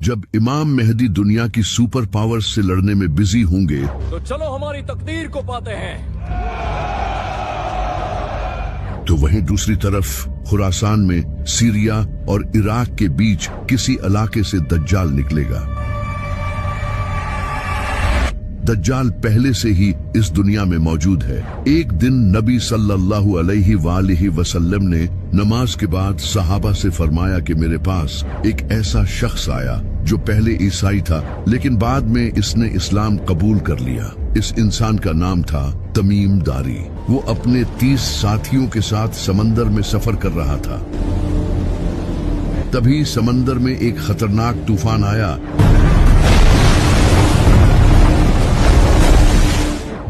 जब इमाम मेहदी दुनिया की सुपर पावर्स से लड़ने में बिजी होंगे तो चलो हमारी तकदीर को पाते हैं। तो वहीं दूसरी तरफ खुरासान में सीरिया और इराक के बीच किसी इलाके से दज्जाल निकलेगा। दज्जाल पहले से ही इस दुनिया में मौजूद है। एक दिन नबी सल्लल्लाहु अलैहि वसल्लम ने नमाज के बाद सहाबा से फरमाया कि मेरे पास एक ऐसा शख्स आया जो पहले ईसाई था लेकिन बाद में इसने इस्लाम कबूल कर लिया। इस इंसान का नाम था तमीम दारी। वो अपने 30 साथियों के साथ समंदर में सफर कर रहा था। तभी समंदर में एक खतरनाक तूफान आया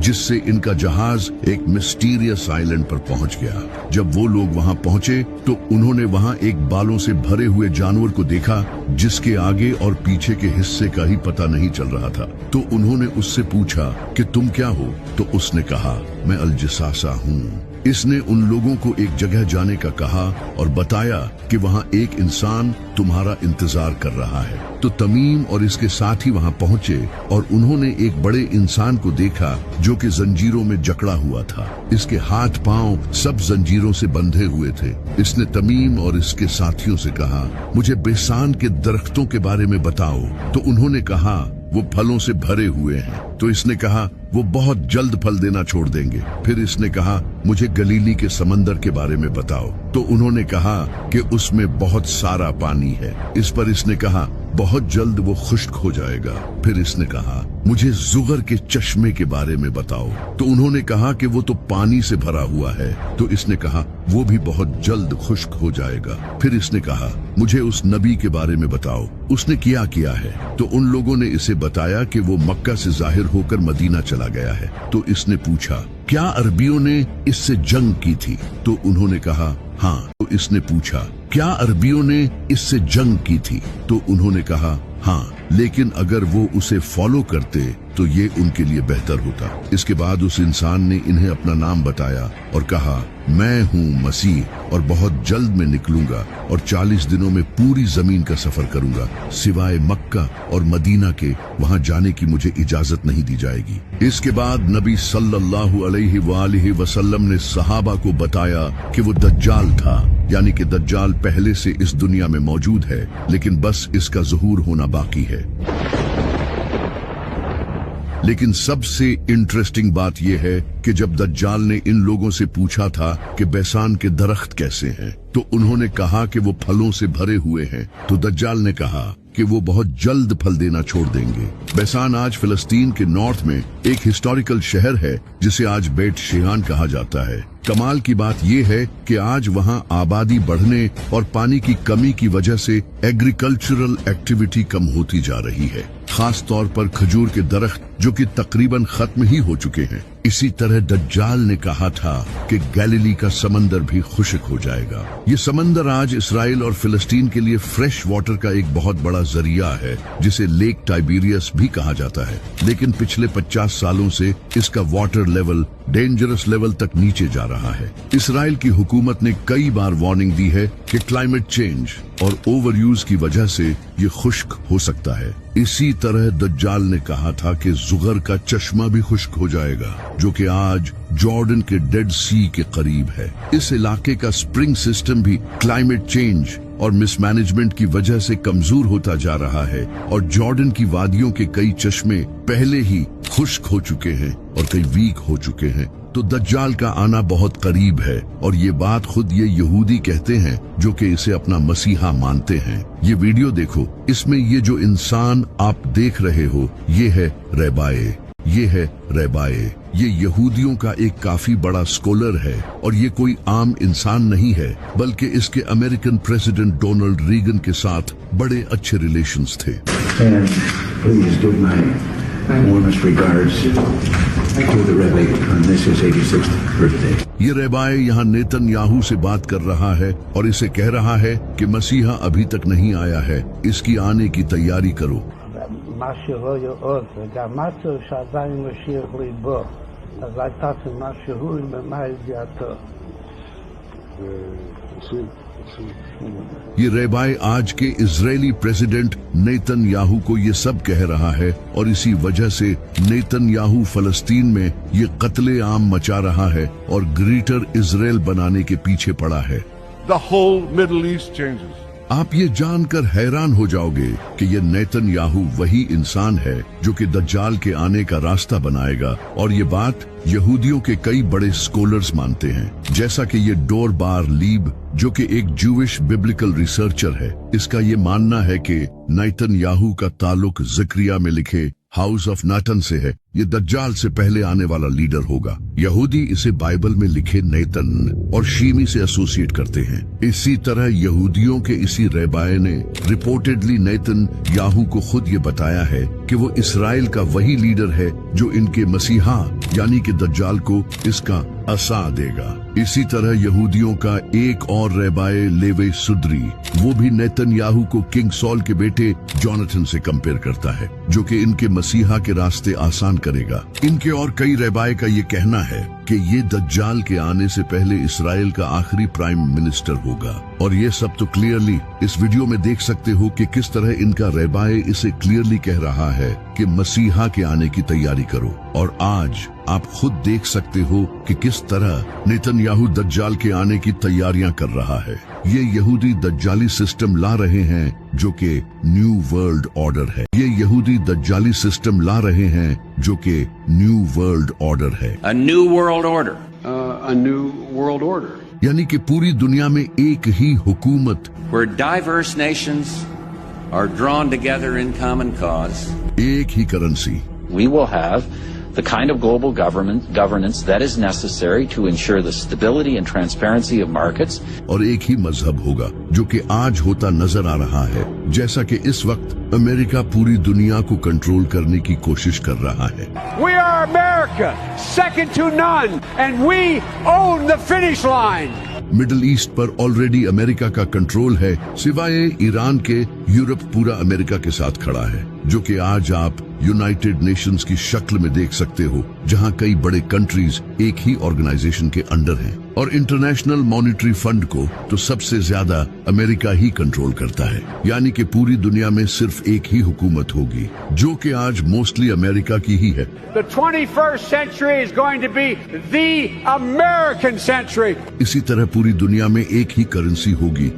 जिससे इनका जहाज एक मिस्टीरियस आइलैंड पर पहुंच गया। जब वो लोग वहां पहुंचे तो उन्होंने वहां एक बालों से भरे हुए जानवर को देखा जिसके आगे और पीछे के हिस्से का ही पता नहीं चल रहा था। तो उन्होंने उससे पूछा कि तुम क्या हो? तो उसने कहा मैं अल-जसासा हूँ। इसने उन लोगों को एक जगह जाने का कहा और बताया कि वहां एक इंसान तुम्हारा इंतजार कर रहा है। तो तमीम और इसके साथी वहां पहुंचे और उन्होंने एक बड़े इंसान को देखा जो कि जंजीरों में जकड़ा हुआ था। इसके हाथ पांव सब जंजीरों से बंधे हुए थे। इसने तमीम और इसके साथियों से कहा मुझे बेसान के दरख्तों के बारे में बताओ। तो उन्होंने कहा वो फलों से भरे हुए हैं। तो इसने कहा वो बहुत जल्द फल देना छोड़ देंगे। फिर इसने कहा मुझे गलीली के समंदर के बारे में बताओ। तो उन्होंने कहा कि उसमें बहुत सारा पानी है। इस पर इसने कहा बहुत जल्द वो खुश्क हो जाएगा। फिर इसने कहा मुझे जुगर के चश्मे के बारे में बताओ। तो उन्होंने कहा कि वो तो पानी से भरा हुआ है। तो इसने कहा वो भी बहुत जल्द खुश्क हो जाएगा। फिर इसने कहा मुझे उस नबी के बारे में बताओ, उसने क्या किया है। तो उन लोगों ने इसे बताया कि वो मक्का से जाहिर होकर मदीना चला गया है। तो इसने पूछा क्या अरबियों ने इससे जंग की थी? तो उन्होंने कहा हाँ। तो इसने पूछा क्या अरबियों ने इससे जंग की थी? तो उन्होंने कहा हाँ, लेकिन अगर वो उसे फॉलो करते तो ये उनके लिए बेहतर होता। इसके बाद उस इंसान ने इन्हें अपना नाम बताया और कहा मैं हूँ मसीह और बहुत जल्द मैं निकलूंगा और 40 दिनों में पूरी जमीन का सफर करूंगा। सिवाय मक्का और मदीना के वहां जाने की मुझे इजाजत नहीं दी जाएगी। इसके बाद नबी सल्लल्लाहु अलैहि वसल्लम ने सहाबा को बताया कि वो दज्जाल था, यानी कि दज्जाल पहले से इस दुनिया में मौजूद है लेकिन बस इसका ज़हूर होना बाकी है। लेकिन सबसे इंटरेस्टिंग बात यह है कि जब दज्जाल ने इन लोगों से पूछा था कि बैसान के दरख्त कैसे हैं, तो उन्होंने कहा कि वो फलों से भरे हुए हैं। तो दज्जाल ने कहा कि वो बहुत जल्द फल देना छोड़ देंगे। बैसान आज फिलिस्तीन के नॉर्थ में एक हिस्टोरिकल शहर है जिसे आज बेट शेहान कहा जाता है। कमाल की बात यह है कि आज वहां आबादी बढ़ने और पानी की कमी की वजह से एग्रीकल्चरल एक्टिविटी कम होती जा रही है, खास तौर पर खजूर के दरख्त जो कि तकरीबन खत्म ही हो चुके हैं। इसी तरह दज्जाल ने कहा था कि गैलीली का समंदर भी खुश्क हो जाएगा। ये समंदर आज इसराइल और फिलिस्तीन के लिए फ्रेश वाटर का एक बहुत बड़ा जरिया है जिसे लेक टाइबेरियस भी कहा जाता है। लेकिन पिछले 50 सालों से इसका वाटर लेवल डेंजरस लेवल तक नीचे जा रहा है। इसराइल की हुकूमत ने कई बार वार्निंग दी है कि क्लाइमेट चेंज और ओवर यूज की वजह से ये खुश्क हो सकता है। इसी तरह दज्जाल ने कहा था कि जुगर का चश्मा भी खुश्क हो जाएगा जो कि आज जॉर्डन के डेड सी के करीब है। इस इलाके का स्प्रिंग सिस्टम भी क्लाइमेट चेंज और मिसमैनेजमेंट की वजह से कमजोर होता जा रहा है और जॉर्डन की वादियों के कई चश्मे पहले ही खुश्क हो चुके हैं और कई वीक हो चुके हैं। तो दज्जाल का आना बहुत करीब है और ये बात खुद ये यहूदी कहते हैं जो कि इसे अपना मसीहा मानते हैं। ये वीडियो देखो, इसमें ये जो इंसान आप देख रहे हो ये है रैबाए। ये है रैबाए। ये यहूदियों का एक काफी बड़ा स्कॉलर है और ये कोई आम इंसान नहीं है बल्कि इसके अमेरिकन प्रेसिडेंट डोनाल्ड रीगन के साथ बड़े अच्छे रिलेशंस थे। ये रैबाए यहाँ नेतन्याहू से बात कर रहा है और इसे कह रहा है कि मसीहा अभी तक नहीं आया है, इसकी आने की तैयारी करो। ये रेबाई आज के इजरायली प्रेसिडेंट नेतन्याहू को ये सब कह रहा है और इसी वजह से नेतन्याहू फलस्तीन में ये कत्ले-आम मचा रहा है और ग्रेटर इजराइल बनाने के पीछे पड़ा है। The whole Middle East changes. आप ये जानकर हैरान हो जाओगे कि ये नेतन्याहू वही इंसान है जो कि दज्जाल के आने का रास्ता बनाएगा, और ये बात यहूदियों के कई बड़े स्कॉलर्स मानते हैं, जैसा कि ये डोर बार लीब जो कि एक जूविश बिब्लिकल रिसर्चर है। इसका ये मानना है कि नेतन्याहू का ताल्लुक ज़करिया में लिखे हाउस ऑफ नाटन से है। ये दज्जाल से पहले आने वाला लीडर होगा। यहूदी इसे बाइबल में लिखे नेतन और शीमी से एसोसिएट करते हैं। इसी तरह यहूदियों के इसी रेबाए ने रिपोर्टेडली नेतन याहू को खुद ये बताया है कि वो इसराइल का वही लीडर है जो इनके मसीहा यानी कि दज्जाल को इसका असा देगा। इसी तरह यहूदियों का एक और रेबाए लेवे सुद्री, वो भी नेतन्याहू को किंग सॉल के बेटे जोनाथन से कंपेयर करता है, जो कि इनके मसीहा के रास्ते आसान करेगा। इनके और कई रेबाए का ये कहना है कि ये दज्जाल के आने से पहले इसराइल का आखिरी प्राइम मिनिस्टर होगा। और ये सब तो क्लियरली इस वीडियो में देख सकते हो कि किस तरह इनका रेबाए इसे क्लियरली कह रहा है कि मसीहा के आने की तैयारी करो। और आज आप खुद देख सकते हो कि किस तरह नेतन्याहू दज्जाल के आने की तैयारियां कर रहा है। ये यहूदी दज्जाली सिस्टम ला रहे हैं जो कि न्यू वर्ल्ड ऑर्डर है। ये यहूदी दज्जाली सिस्टम ला रहे हैं जो कि न्यू वर्ल्ड ऑर्डर है। A new world order. A new world order. यानी कि पूरी दुनिया में एक ही हुकूमत, Where diverse nations are drawn together in common cause. एक ही currency. We will have the kind of global governance that is necessary to ensure the stability and transparency of markets. और एक ही मजहब होगा जो कि आज होता नजर आ रहा है, जैसा कि इस वक्त अमेरिका पूरी दुनिया को कंट्रोल करने की कोशिश कर रहा है। We are America, second to none, and we own the finish line. Middle east पर ऑलरेडी अमेरिका का कंट्रोल है, सिवाय ईरान के। यूरोप पूरा अमेरिका के साथ खड़ा है, जो कि आज आप यूनाइटेड नेशंस की शक्ल में देख सकते हो, जहां कई बड़े कंट्रीज एक ही ऑर्गेनाइजेशन के अंडर हैं। और इंटरनेशनल मॉनिटरी फंड को तो सबसे ज्यादा अमेरिका ही कंट्रोल करता है, यानी कि पूरी दुनिया में सिर्फ एक ही हुकूमत होगी, जो कि आज मोस्टली अमेरिका की ही है। The 21st century is going to be the American century. इसी तरह पूरी दुनिया में एक ही करेंसी होगी,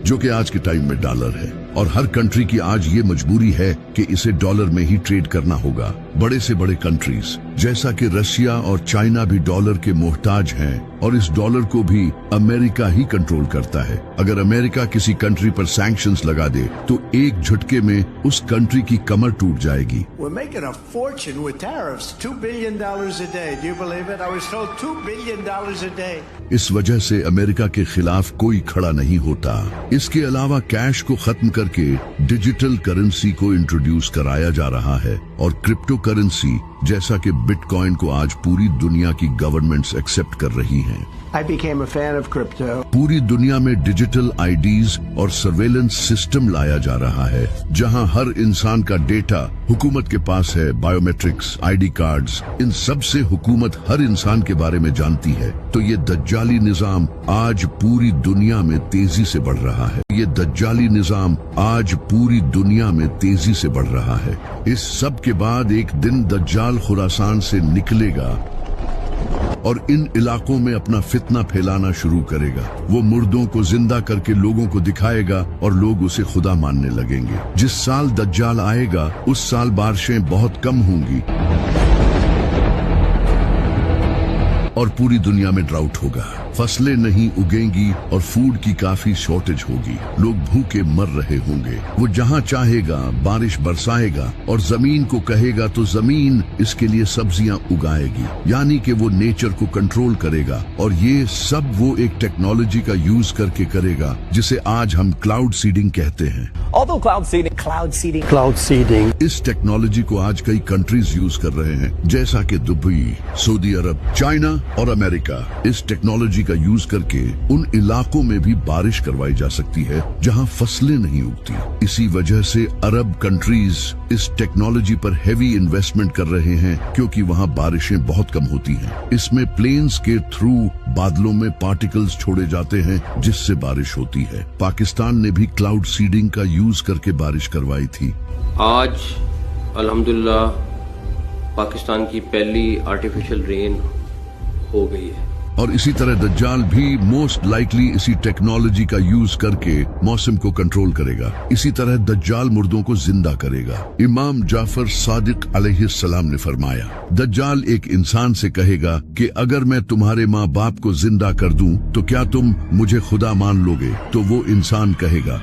जो कि आज के टाइम में डॉलर है। और हर कंट्री की आज ये मजबूरी है कि इसे डॉलर में ही ट्रेड करना होगा। बड़े से बड़े कंट्रीज जैसा कि रशिया और चाइना भी डॉलर के मोहताज हैं, और इस डॉलर को भी अमेरिका ही कंट्रोल करता है। अगर अमेरिका किसी कंट्री पर सैंक्शंस लगा दे तो एक झटके में उस कंट्री की कमर टूट जाएगी। We're making a fortune with tariffs. $2 billion a day. Do you believe it? I was told $2 billion a day. इस वजह से अमेरिका के खिलाफ कोई खड़ा नहीं होता। इसके अलावा कैश को खत्म करके डिजिटल करेंसी को इंट्रोड्यूस कराया जा रहा है, और क्रिप्टो करेंसी जैसा कि बिटकॉइन को आज पूरी दुनिया की गवर्नमेंट्स एक्सेप्ट कर रही हैं। I became a fan of crypto. पूरी दुनिया में डिजिटल आईडीज और सर्वेलेंस सिस्टम लाया जा रहा है, जहां हर इंसान का डेटा हुकूमत के पास है। बायोमेट्रिक्स, आईडी कार्ड्स, इन सब से हुकूमत हर इंसान के बारे में जानती है। तो ये दज्जाली निजाम आज पूरी दुनिया में तेजी से बढ़ रहा है। ये दज्जाली निजाम आज पूरी दुनिया में तेजी से बढ़ रहा है। इस सब के बाद एक दिन दज्जाल खुरासान से निकलेगा और इन इलाकों में अपना फितना फैलाना शुरू करेगा। वो मुर्दों को जिंदा करके लोगों को दिखाएगा और लोग उसे खुदा मानने लगेंगे। जिस साल दज्जाल आएगा उस साल बारिशें बहुत कम होंगी और पूरी दुनिया में ड्राउट होगा, फसलें नहीं उगेंगी और फूड की काफी शॉर्टेज होगी। लोग भूखे मर रहे होंगे। वो जहाँ चाहेगा बारिश बरसाएगा और जमीन को कहेगा तो जमीन इसके लिए सब्जियां उगाएगी, यानी कि वो नेचर को कंट्रोल करेगा। और ये सब वो एक टेक्नोलॉजी का यूज करके करेगा जिसे आज हम क्लाउड सीडिंग कहते हैं। Although cloud seeding, इस टेक्नोलॉजी को आज कई कंट्रीज यूज कर रहे हैं, जैसा कि दुबई, सऊदी अरब, चाइना और अमेरिका। इस टेक्नोलॉजी टेक्नोलॉजी का यूज करके उन इलाकों में भी बारिश करवाई जा सकती है जहां फसलें नहीं उगती। इसी वजह से अरब कंट्रीज इस टेक्नोलॉजी पर हैवी इन्वेस्टमेंट कर रहे हैं क्योंकि वहां बारिशें बहुत कम होती हैं। इसमें प्लेन्स के थ्रू बादलों में पार्टिकल्स छोड़े जाते हैं जिससे बारिश होती है। पाकिस्तान ने भी क्लाउड सीडिंग का यूज करके बारिश करवाई थी। आज अल्हम्दुलिल्लाह पाकिस्तान की पहली आर्टिफिशियल रेन हो गई है। और इसी तरह दज्जाल भी मोस्ट लाइकली इसी टेक्नोलॉजी का यूज करके मौसम को कंट्रोल करेगा। इसी तरह दज्जाल मुर्दों को जिंदा करेगा। इमाम जाफर सादिक अलैहिस्सलाम ने फरमाया, दज्जाल एक इंसान से कहेगा कि अगर मैं तुम्हारे माँ बाप को जिंदा कर दूं तो क्या तुम मुझे खुदा मान लोगे? तो वो इंसान कहेगा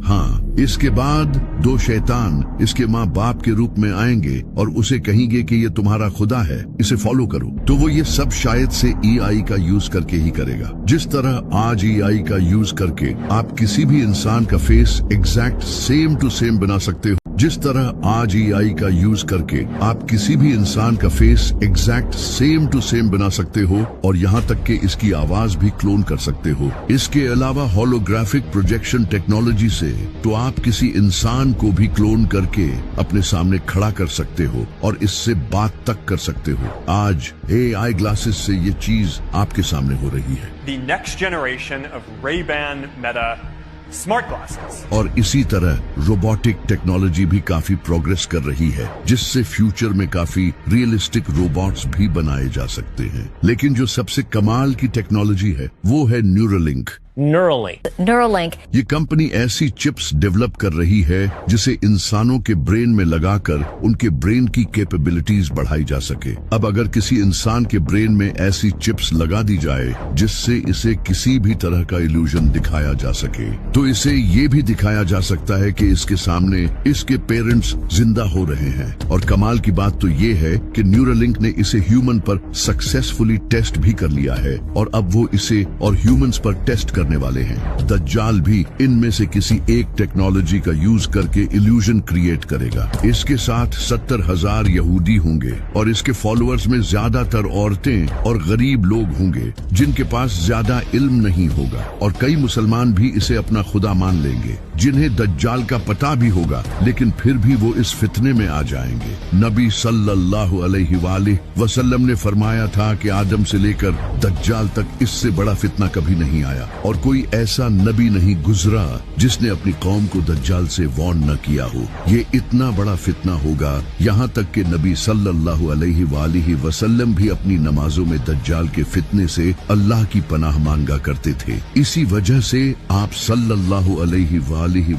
हाँ। इसके बाद दो शैतान इसके माँ बाप के रूप में आएंगे और उसे कहेंगे कि ये तुम्हारा खुदा है, इसे फॉलो करो। तो वो ये सब शायद से AI का यूज करके ही करेगा। जिस तरह आज AI का यूज करके आप किसी भी इंसान का face exact same to same बना सकते हो, जिस तरह आज AI का यूज करके आप किसी भी इंसान का face exact same to same बना सकते हो और यहाँ तक कि इसकी आवाज भी क्लोन कर सकते हो। इसके अलावा होलोग्राफिक प्रोजेक्शन टेक्नोलॉजी से तो आप किसी इंसान को भी क्लोन करके अपने सामने खड़ा कर सकते हो और इससे बात तक कर सकते हो। आज AI ग्लासेस से ये चीज आपके सामने हो रही है। The next generation of Ray-Ban Meta smart glasses. और इसी तरह रोबोटिक टेक्नोलॉजी भी काफी प्रोग्रेस कर रही है जिससे फ्यूचर में काफी रियलिस्टिक रोबोट्स भी बनाए जा सकते हैं। लेकिन जो सबसे कमाल की टेक्नोलॉजी है वो है न्यूरालिंक। Neuralink ये कंपनी ऐसी चिप्स डेवलप कर रही है जिसे इंसानों के ब्रेन में लगाकर उनके ब्रेन की कैपेबिलिटीज बढ़ाई जा सके। अब अगर किसी इंसान के ब्रेन में ऐसी चिप्स लगा दी जाए जिससे इसे किसी भी तरह का इल्यूजन दिखाया जा सके तो इसे ये भी दिखाया जा सकता है कि इसके सामने इसके पेरेंट्स जिंदा हो रहे हैं। और कमाल की बात तो ये है कि न्यूरालिंक ने इसे ह्यूमन पर सक्सेसफुली टेस्ट भी कर लिया है और अब वो इसे और ह्यूमंस पर टेस्ट करने वाले हैं। दज्जाल भी इनमें से किसी एक टेक्नोलॉजी का यूज करके इल्यूजन क्रिएट करेगा। इसके साथ 70,000 यहूदी होंगे और इसके फॉलोअर्स में ज्यादातर औरतें और गरीब लोग होंगे जिनके पास ज्यादा इल्म नहीं होगा और कई मुसलमान भी इसे अपना खुदा मान लेंगे जिन्हें दज्जाल का पता भी होगा लेकिन फिर भी वो इस फितने में आ जाएंगे। नबी सल्लल्लाहु अलैहि वसल्लम ने फरमाया था कि आदम से लेकर दज्जाल तक इससे बड़ा फितना कभी नहीं आया और कोई ऐसा नबी नहीं गुजरा जिसने अपनी कौम को दज्जाल से वार्न न किया हो। ये इतना बड़ा फितना होगा यहाँ तक कि नबी सल्लल्लाहु अलैहि वसल्लम भी अपनी नमाजों में दज्जाल के फितने से अल्लाह की पनाह मांगा करते थे। इसी वजह से आप सल्लल्लाहु अलैहि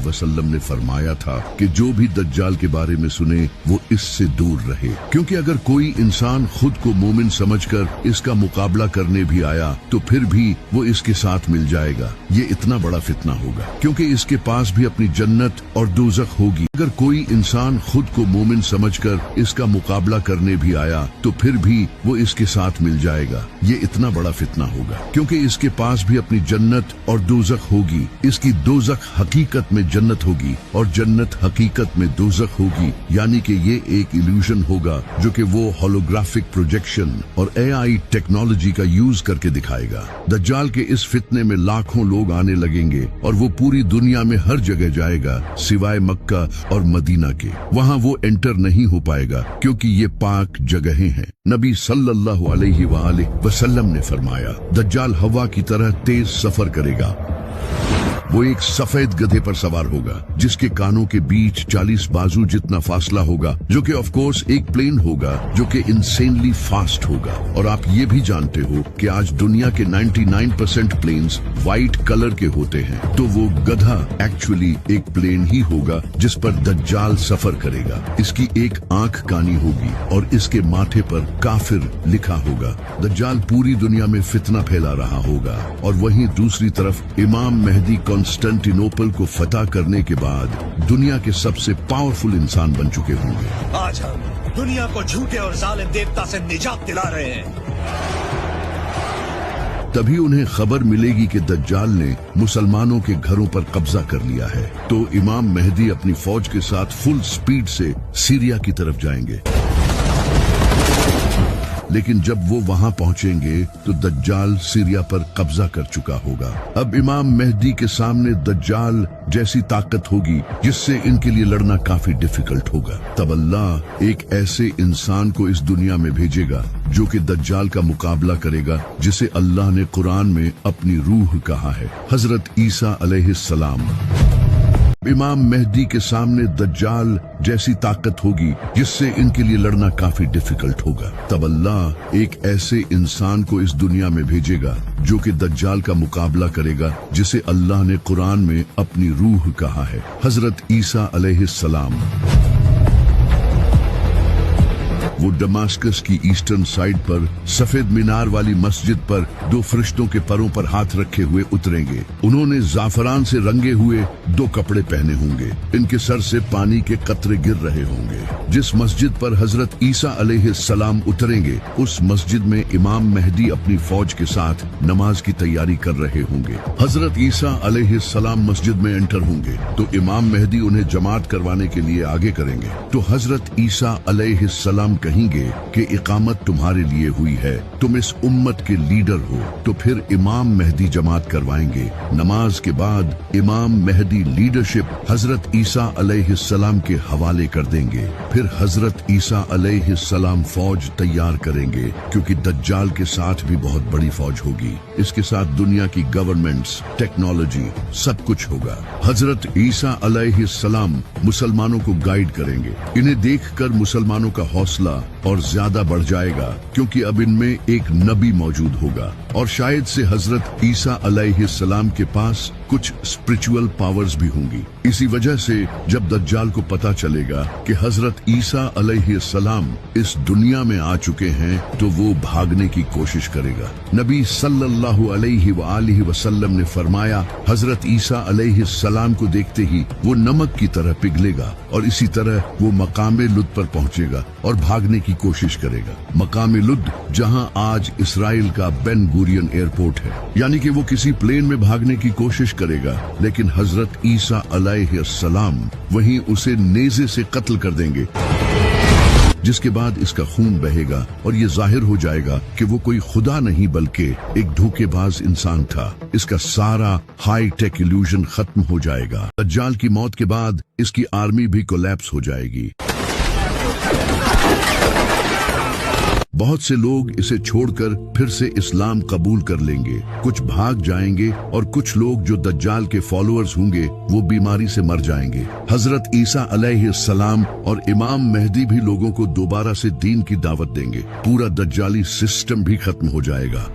वसल्लम ने फरमाया था कि जो भी दज्जाल के बारे में सुने वो इससे दूर रहे, क्योंकि अगर कोई इंसान खुद को मोमिन समझकर इसका मुकाबला करने भी आया तो फिर भी वो इसके साथ मिल जाएगा। ये इतना बड़ा फितना होगा क्योंकि इसके पास भी अपनी जन्नत और दोज़ख होगी। अगर कोई इंसान खुद को मोमिन समझकर इसका मुकाबला करने भी आया तो फिर भी वो इसके साथ मिल जाएगा। ये इतना बड़ा फितना होगा क्योंकि इसके पास भी अपनी जन्नत और दोज़ख होगी। इसकी दोज़ख हकीकत में जन्नत होगी और जन्नत हकीकत में दोज़ख होगी, यानी कि ये एक इल्यूजन होगा जो कि वो होलोग्राफिक प्रोजेक्शन और AI टेक्नोलॉजी का यूज करके दिखाएगा। दज्जाल के इस फितने में लाखों लोग आने लगेंगे और वो पूरी दुनिया में हर जगह जाएगा सिवाय मक्का और मदीना के। वहाँ वो एंटर नहीं हो पाएगा क्योंकि ये पाक जगहें हैं। नबी सल्लल्लाहु अलैहि वसल्लम ने फरमाया, दज्जाल हवा की तरह तेज सफर करेगा। वो एक सफेद गधे पर सवार होगा जिसके कानों के बीच 40 बाजू जितना फासला होगा, जो कि ऑफ कोर्स एक प्लेन होगा जो कि इंसेनली फास्ट होगा। और आप ये भी जानते हो कि आज दुनिया के 99% प्लेन्स व्हाइट कलर के होते हैं, तो वो गधा एक्चुअली एक प्लेन ही होगा जिस पर दज्जाल सफर करेगा। इसकी एक आंख कानी होगी और इसके माथे पर काफिर लिखा होगा। दज्जाल पूरी दुनिया में फितना फैला रहा होगा और वहीं दूसरी तरफ इमाम मेहदी कॉन्स्टेंटिनोपल को फतह करने के बाद दुनिया के सबसे पावरफुल इंसान बन चुके होंगे। आज हम दुनिया को झूठे और जालिम देवता से निजात दिला रहे हैं। तभी उन्हें खबर मिलेगी कि दज्जाल ने मुसलमानों के घरों पर कब्जा कर लिया है, तो इमाम मेहदी अपनी फौज के साथ फुल स्पीड से सीरिया की तरफ जाएंगे। लेकिन जब वो वहां पहुंचेंगे तो दज्जाल सीरिया पर कब्जा कर चुका होगा। अब इमाम मेहदी के सामने दज्जाल जैसी ताकत होगी जिससे इनके लिए लड़ना काफी डिफिकल्ट होगा। तब अल्लाह एक ऐसे इंसान को इस दुनिया में भेजेगा जो कि दज्जाल का मुकाबला करेगा, जिसे अल्लाह ने कुरान में अपनी रूह कहा है, हजरत ईसा अलैहिस्सलाम। इमाम मेहदी के सामने दज्जाल जैसी ताकत होगी जिससे इनके लिए लड़ना काफी डिफिकल्ट होगा। तब अल्लाह एक ऐसे इंसान को इस दुनिया में भेजेगा जो कि दज्जाल का मुकाबला करेगा, जिसे अल्लाह ने कुरान में अपनी रूह कहा है, हजरत ईसा अलैहिस्सलाम। वो दमास्कस की ईस्टर्न साइड पर सफेद मीनार वाली मस्जिद पर 2 फरिश्तों के परों पर हाथ रखे हुए उतरेंगे। उन्होंने जाफरान से रंगे हुए 2 कपड़े पहने होंगे। इनके सर से पानी के कतरे गिर रहे होंगे। जिस मस्जिद पर हजरत ईसा अलैहिस्सलाम उतरेंगे, उस मस्जिद में इमाम मेहदी अपनी फौज के साथ नमाज की तैयारी कर रहे होंगे। हजरत ईसा अलैहिस्सलाम मस्जिद में एंटर होंगे तो इमाम मेहदी उन्हें जमात करवाने के लिए आगे करेंगे। तो हजरत ईसा अलैहिस्सलाम कहेंगे कि इकामत तुम्हारे लिए हुई है, तुम इस उम्मत के लीडर हो। तो फिर इमाम मेहदी जमात करवाएंगे। नमाज के बाद इमाम मेहदी लीडरशिप हजरत ईसा अलैहिस्सलाम के हवाले कर देंगे। फिर हजरत ईसा अलैहिस्सलाम फौज तैयार करेंगे, क्योंकि दज्जाल के साथ भी बहुत बड़ी फौज होगी। इसके साथ दुनिया की गवर्नमेंट्स, टेक्नोलॉजी, सब कुछ होगा। हजरत ईसा अलैहिस्सलाम मुसलमानों को गाइड करेंगे। इन्हें देखकर मुसलमानों का हौसला और ज्यादा बढ़ जाएगा, क्योंकि अब इनमें एक नबी मौजूद होगा और शायद से हजरत ईसा अलैहिस्सलाम के पास कुछ स्पिरिचुअल पावर्स भी होंगी। इसी वजह से जब दज्जाल को पता चलेगा कि हजरत ईसा अलैहिस्सलाम इस दुनिया में आ चुके हैं, तो वो भागने की कोशिश करेगा। नबी सल्लल्लाहु अलैहि वालिहि वसल्लम ने फरमाया, हजरत ईसा अलैहिस्सलाम को देखते ही वो नमक की तरह पिघलेगा और इसी तरह वो मकामे लुद पर पहुंचेगा और भागने की कोशिश करेगा। मकामे लुद जहां आज इसराइल का बेन गुरियन एयरपोर्ट है, यानी कि वो किसी प्लेन में भागने की कोशिश करेगा, लेकिन हजरत ईसा अलैहिस्सलाम वहीं उसे नेज़े से कत्ल कर देंगे, जिसके बाद इसका खून बहेगा और ये जाहिर हो जाएगा कि वो कोई खुदा नहीं बल्कि एक धोखेबाज इंसान था। इसका सारा हाई टेक इल्यूजन खत्म हो जाएगा। दज्जाल की मौत के बाद इसकी आर्मी भी कोलैप्स हो जाएगी। बहुत से लोग इसे छोड़कर फिर से इस्लाम कबूल कर लेंगे। कुछ भाग जाएंगे और कुछ लोग जो दज्जाल के फॉलोअर्स होंगे वो बीमारी से मर जाएंगे। हजरत ईसा अलैहिस्सलाम और इमाम मेहदी भी लोगों को दोबारा से दीन की दावत देंगे। पूरा दज्जाली सिस्टम भी खत्म हो जाएगा।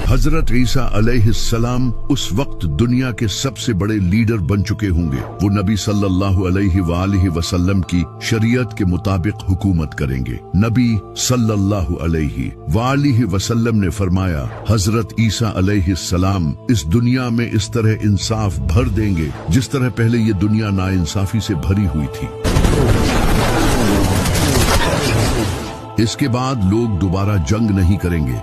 हजरत ईसा अलैहिस्सलाम उस वक्त दुनिया के सबसे बड़े लीडर बन चुके होंगे। वो नबी सल्लल्लाहु अलैहि वालिहि वसल्लम की शरीयत के मुताबिक हुकूमत करेंगे। नबी सल्लल्लाहु अलैहि वालिहि वसल्लम ने फरमाया, हजरत ईसा अलैहिस्सलाम इस दुनिया में इस तरह इंसाफ भर देंगे जिस तरह पहले ये दुनिया नाइंसाफी से भरी हुई थी। इसके बाद लोग दोबारा जंग नहीं करेंगे।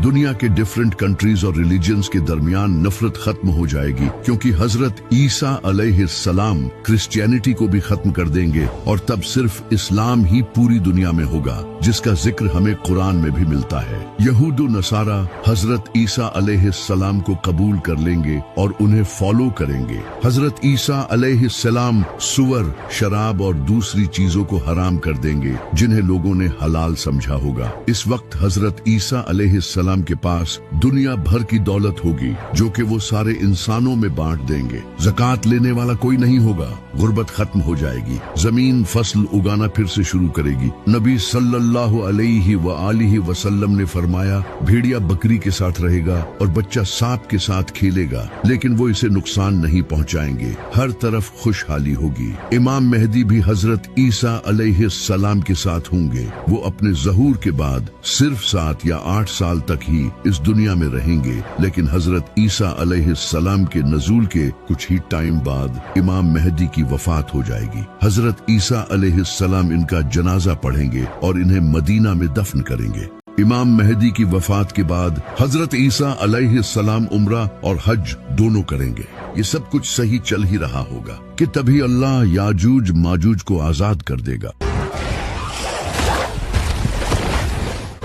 दुनिया के डिफरेंट कंट्रीज और रिलीजन्स के दरमियान नफरत खत्म हो जाएगी, क्योंकि हजरत ईसा अलैहिस्सलाम क्रिश्चियनिटी को भी खत्म कर देंगे और तब सिर्फ इस्लाम ही पूरी दुनिया में होगा, जिसका जिक्र हमें कुरान में भी मिलता है। यहूद नसारा हजरत ईसा अलैहिस्सलाम को कबूल कर लेंगे और उन्हें फॉलो करेंगे। हजरत ईसा अलैहिस्सलाम सुअर, शराब और दूसरी चीजों को हराम कर देंगे जिन्हें लोगों ने हलाल समझा होगा। इस वक्त हजरत ईसा अलैहिस्सलाम के पास दुनिया भर की दौलत होगी, जो कि वो सारे इंसानों में बांट देंगे। ज़कात लेने वाला कोई नहीं होगा। गुर्बत खत्म हो जाएगी। जमीन फसल उगाना फिर से शुरू करेगी। नबी सल्लल्लाहु अलैहि वालिहि वसल्लम ने फरमाया, भेड़िया बकरी के साथ रहेगा और बच्चा सांप के साथ खेलेगा, लेकिन वो इसे नुकसान नहीं पहुंचाएंगे। हर तरफ खुशहाली होगी। इमाम मेहदी भी हजरत ईसा अलैहिस्सलाम के साथ होंगे। वो अपने ज़हूर के बाद सिर्फ 7 या 8 साल तक ही इस दुनिया में रहेंगे, लेकिन हजरत ईसा अलैहिस्सलाम के नज़ूल के कुछ ही टाइम बाद इमाम मेहदी की वफात हो जाएगी। हजरत ईसा अलैहिस्सलाम इनका जनाजा पढ़ेंगे और इन्हें मदीना में दफन करेंगे। इमाम मेहदी की वफात के बाद हजरत ईसा अलैहिस्सलाम उम्रा और हज दोनों करेंगे। ये सब कुछ सही चल ही रहा होगा कि तभी अल्लाह याजूज माजूज को आजाद कर देगा।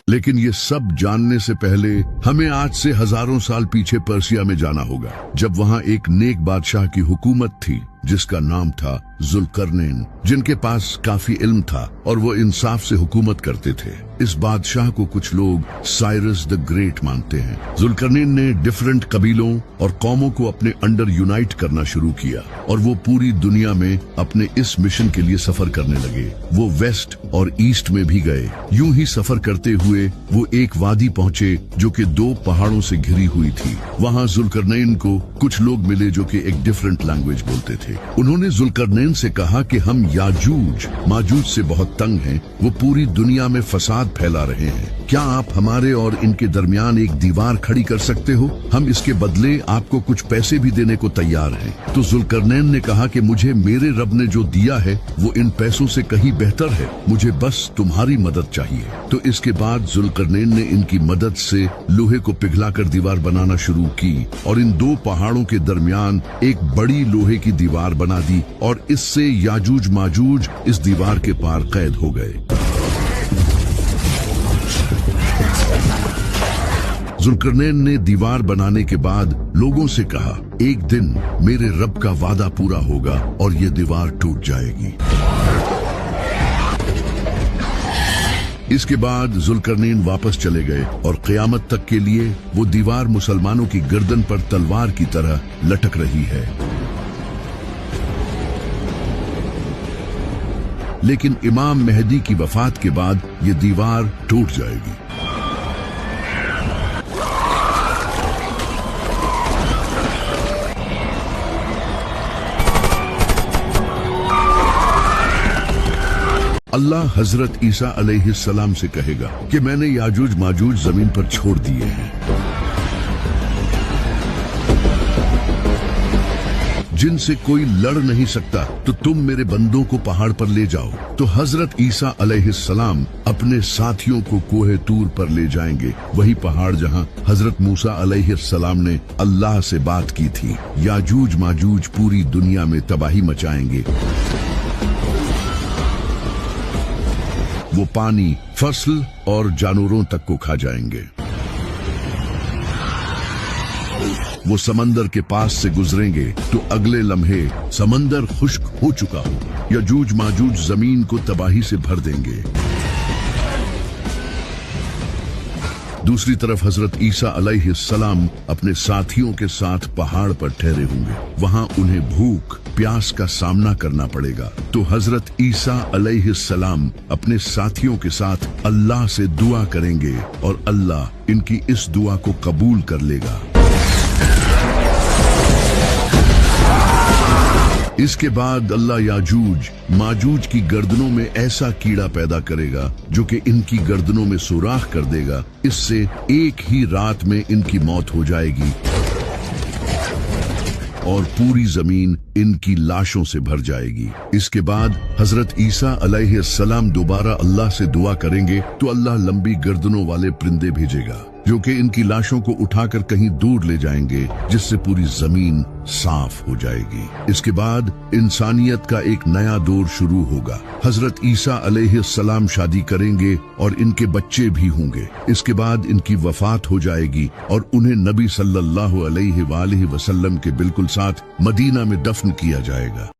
लेकिन ये सब जानने से पहले हमें आज से हजारों साल पीछे पर्सिया में जाना होगा, जब वहाँ एक नेक बादशाह की हुकूमत थी जिसका नाम था जुल्करनैन, जिनके पास काफी इल्म था और वो इंसाफ से हुकूमत करते थे। इस बादशाह को कुछ लोग साइरस द ग्रेट मानते हैं। जुल्करनैन ने डिफरेंट कबीलों और कौमों को अपने अंडर यूनाइट करना शुरू किया और वो पूरी दुनिया में अपने इस मिशन के लिए सफर करने लगे। वो वेस्ट और ईस्ट में भी गए। यूं ही सफर करते हुए वो एक वादी पहुंचे जो कि 2 पहाड़ों से घिरी हुई थी। वहाँ जुल्करनैन को कुछ लोग मिले जो कि एक डिफरेंट लैंग्वेज बोलते थे। उन्होंने जुल्करनैन से कहा कि हम याजूज माजूज से बहुत तंग हैं, वो पूरी दुनिया में फसाद फैला रहे हैं। क्या आप हमारे और इनके दरमियान एक दीवार खड़ी कर सकते हो? हम इसके बदले आपको कुछ पैसे भी देने को तैयार हैं। तो जुल्करनैन ने कहा कि मुझे मेरे रब ने जो दिया है वो इन पैसों से कहीं बेहतर है, मुझे बस तुम्हारी मदद चाहिए। तो इसके बाद जुल्करनैन ने इनकी मदद से लोहे को पिघलाकर दीवार बनाना शुरू की और इन 2 पहाड़ों के दरमियान एक बड़ी लोहे की दीवार बना दी और इससे याजूज माजूज इस दीवार के पार कैद हो गए। जुल्करनैन ने दीवार बनाने के बाद लोगों से कहा, एक दिन मेरे रब का वादा पूरा होगा और ये दीवार टूट जाएगी। इसके बाद जुल्करनैन वापस चले गए और क़यामत तक के लिए वो दीवार मुसलमानों की गर्दन पर तलवार की तरह लटक रही है। लेकिन इमाम मेहदी की वफात के बाद ये दीवार टूट जाएगी। अल्लाह हजरत ईसा अलैहिस्सलाम से कहेगा कि मैंने याजूज माजूज जमीन पर छोड़ दिए हैं, जिनसे कोई लड़ नहीं सकता, तो तुम मेरे बंदों को पहाड़ पर ले जाओ। तो हजरत ईसा अलैहिस्सलाम अपने साथियों को कोहे तूर पर ले जाएंगे, वही पहाड़ जहां हजरत मूसा अलैहिस्सलाम ने अल्लाह से बात की थी। याजूज माजूज पूरी दुनिया में तबाही मचाएंगे। वो पानी, फसल और जानवरों तक को खा जाएंगे। वो समंदर के पास से गुजरेंगे तो अगले लम्हे समंदर खुश्क हो चुका हो। याजूज माजूज जमीन को तबाही से भर देंगे। दूसरी तरफ हजरत ईसा अलैहिस्सलाम अपने साथियों के साथ पहाड़ पर ठहरे होंगे। वहां उन्हें भूख प्यास का सामना करना पड़ेगा। तो हजरत ईसा अलैहिस्सलाम अपने साथियों के साथ अल्लाह से दुआ करेंगे और अल्लाह इनकी इस दुआ को कबूल कर लेगा। इसके बाद अल्लाह याजूज माजूज की गर्दनों में ऐसा कीड़ा पैदा करेगा जो कि इनकी गर्दनों में सुराख कर देगा। इससे एक ही रात में इनकी मौत हो जाएगी और पूरी जमीन इनकी लाशों से भर जाएगी। इसके बाद हजरत ईसा अलैहिस्सलाम दोबारा अल्लाह से दुआ करेंगे तो अल्लाह लंबी गर्दनों वाले परिंदे भेजेगा जो कि इनकी लाशों को उठाकर कहीं दूर ले जाएंगे, जिससे पूरी जमीन साफ हो जाएगी। इसके बाद इंसानियत का एक नया दौर शुरू होगा। हजरत ईसा अलैहिस्सलाम शादी करेंगे और इनके बच्चे भी होंगे। इसके बाद इनकी वफात हो जाएगी और उन्हें नबी सल्लल्लाहु अलैहि वसल्लम के बिल्कुल साथ मदीना में दफन किया जाएगा।